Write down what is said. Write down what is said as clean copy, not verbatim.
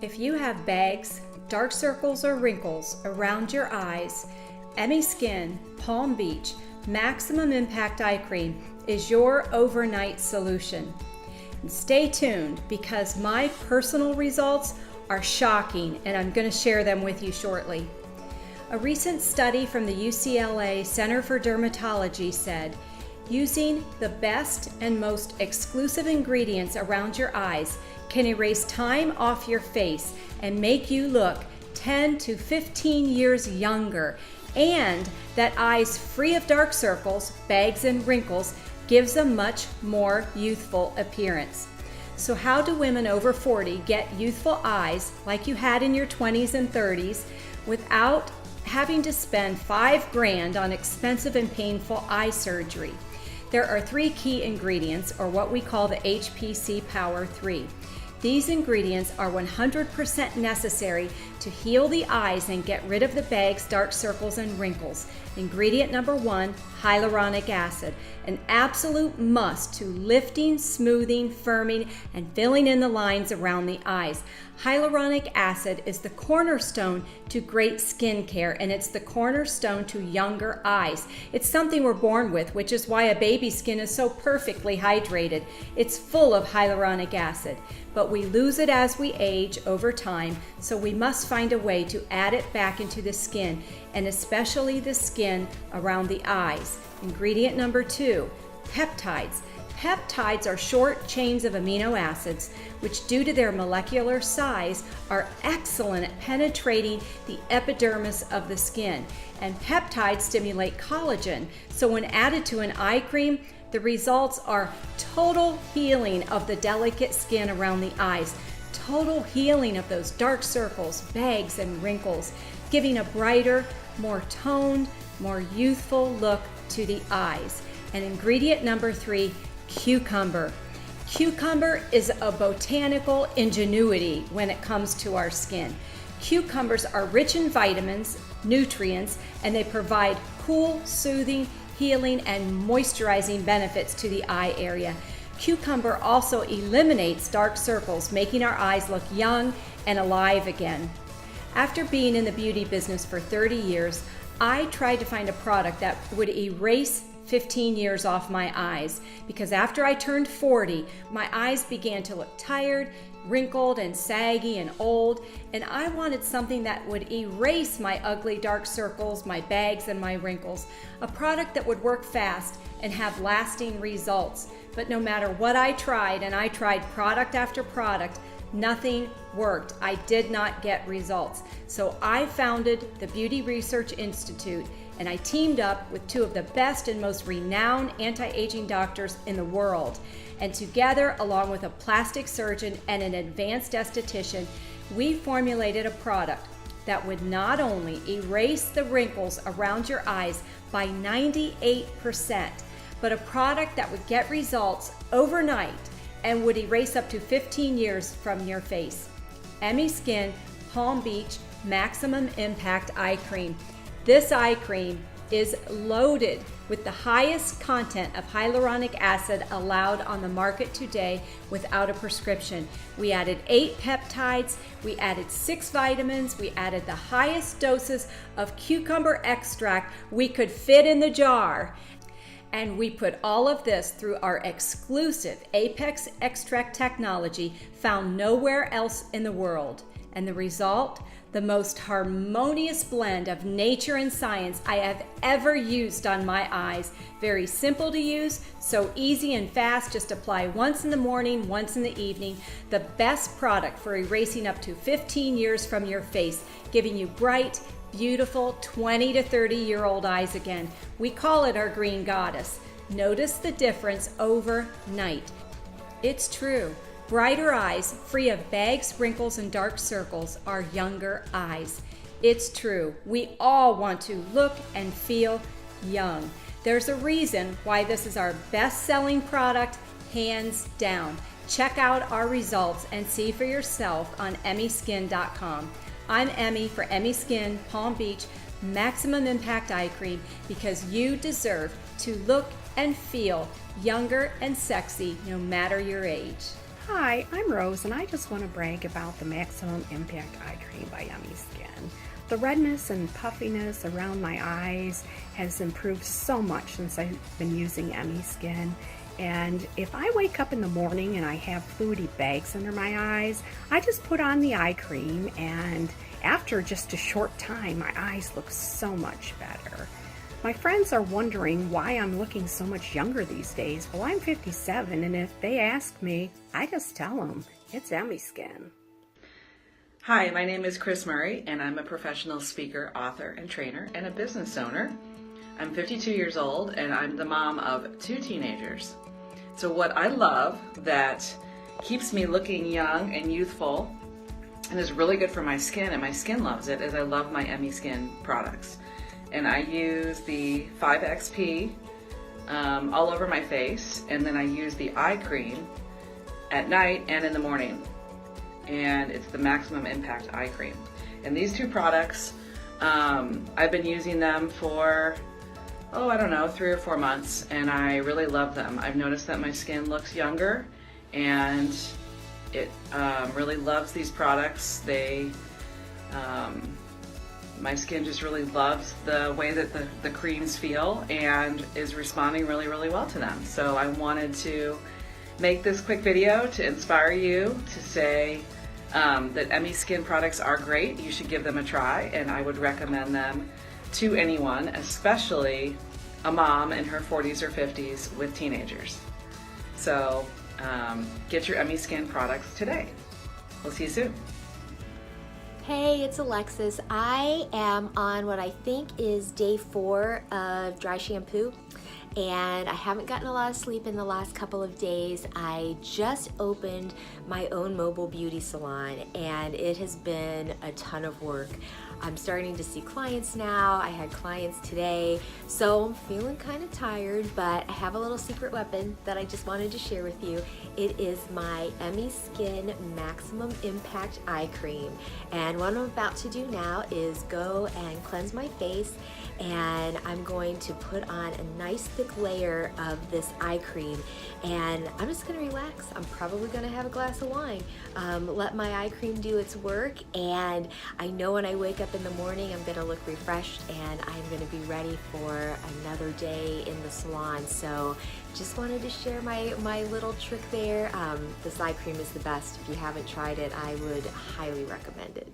If you have bags, dark circles, or wrinkles around your eyes, emmiSKIN Palm Beach Maximum Impact Eye Cream is your overnight solution. And stay tuned because my personal results are shocking and I'm going to share them with you shortly. A recent study from the UCLA Center for Dermatology said, using the best and most exclusive ingredients around your eyes can erase time off your face and make you look 10 to 15 years younger, and that eyes free of dark circles, bags, and wrinkles gives a much more youthful appearance. So how do women over 40 get youthful eyes like you had in your 20s and 30s without having to spend $5,000 on expensive and painful eye surgery? There are 3 key ingredients, or what we call the HPC Power 3. These ingredients are 100% necessary to heal the eyes and get rid of the bags, dark circles, and wrinkles. Ingredient number 1, hyaluronic acid, an absolute must to lifting, smoothing, firming, and filling in the lines around the eyes. Hyaluronic acid is the cornerstone to great skin care, and it's the cornerstone to younger eyes. It's something we're born with, which is why a baby's skin is so perfectly hydrated. It's full of hyaluronic acid, but we lose it as we age over time, so we must find a way to add it back into the skin, and especially the skin around the eyes. Ingredient number 2, peptides. Peptides are short chains of amino acids, which due to their molecular size are excellent at penetrating the epidermis of the skin. And peptides stimulate collagen, so when added to an eye cream, the results are total healing of the delicate skin around the eyes, total healing of those dark circles, bags, and wrinkles, giving a brighter, more toned, more youthful look to the eyes. And ingredient number 3, cucumber. Cucumber is a botanical ingenuity when it comes to our skin. Cucumbers are rich in vitamins, nutrients, and they provide cool, soothing, healing, and moisturizing benefits to the eye area. Cucumber also eliminates dark circles, making our eyes look young and alive again. After being in the beauty business for 30 years, I tried to find a product that would erase 15 years off my eyes, because after I turned 40, my eyes began to look tired, wrinkled, and saggy and old, and I wanted something that would erase my ugly dark circles, my bags, and my wrinkles. A product that would work fast and have lasting results. But no matter what I tried, and I tried product after product, nothing worked. I did not get results. So I founded the Beauty Research Institute, and I teamed up with 2 of the best and most renowned anti-aging doctors in the world. And together, along with a plastic surgeon and an advanced esthetician, we formulated a product that would not only erase the wrinkles around your eyes by 98%, but a product that would get results overnight and would erase up to 15 years from your face. emmiSKIN Palm Beach Maximum Impact Eye Cream. This eye cream is loaded with the highest content of hyaluronic acid allowed on the market today without a prescription. We added 8 peptides, we added 6 vitamins, we added the highest doses of cucumber extract we could fit in the jar. And we put all of this through our exclusive Apex extract technology found nowhere else in the world. And the result? The most harmonious blend of nature and science I have ever used on my eyes. Very simple to use, so easy and fast. Just apply once in the morning, once in the evening. The best product for erasing up to 15 years from your face, giving you bright, beautiful 20 to 30-year-old eyes again. We call it our green goddess. Notice the difference overnight. It's true. Brighter eyes, free of bags, wrinkles, and dark circles, are younger eyes. It's true. We all want to look and feel young. There's a reason why this is our best-selling product, hands down. Check out our results and see for yourself on emmiSKIN.com. I'm Emmi for emmiSKIN Palm Beach Maximum Impact Eye Cream, because you deserve to look and feel younger and sexy no matter your age. Hi, I'm Rose, and I just want to brag about the Maximum Impact Eye Cream by emmiSKIN. The redness and puffiness around my eyes has improved so much since I've been using emmiSKIN. And if I wake up in the morning and I have fluidy bags under my eyes, I just put on the eye cream, and after just a short time, my eyes look so much better. My friends are wondering why I'm looking so much younger these days. Well, I'm 57, and if they ask me, I just tell them it's emmiSKIN. Hi, my name is Chris Murray, and I'm a professional speaker, author, and trainer, and a business owner. I'm 52 years old, and I'm the mom of 2 teenagers. So what I love that keeps me looking young and youthful and is really good for my skin, and my skin loves it, is I love my emmiSKIN products. And I use the 5XP all over my face, and then I use the eye cream at night and in the morning. And it's the Maximum Impact Eye Cream. And these 2 products, I've been using them for, I don't know, 3 or 4 months, and I really love them. I've noticed that my skin looks younger, and it really loves these products. My skin just really loves the way that the creams feel and is responding really, really well to them. So I wanted to make this quick video to inspire you to say that emmiSKIN products are great. You should give them a try, and I would recommend them to anyone, especially a mom in her 40s or 50s with teenagers. So get your emmiSKIN products today. We'll see you soon. Hey, it's Alexis. I am on what I think is day 4 of dry shampoo, and I haven't gotten a lot of sleep in the last couple of days. I just opened my own mobile beauty salon, and it has been a ton of work. I'm starting to see clients now. I had clients today, so I'm feeling kind of tired, but I have a little secret weapon that I just wanted to share with you. It is my emmiSKIN Maximum Impact Eye Cream, and what I'm about to do now is go and cleanse my face, and I'm going to put on a nice thick layer of this eye cream, and I'm just going to relax. I'm probably going to have a glass of wine, let my eye cream do its work, and I know when I wake up in the morning I'm going to look refreshed, and I'm going to be ready for another day in the salon. So just wanted to share my little trick there. This eye cream is the best. If you haven't tried it, I would highly recommend it.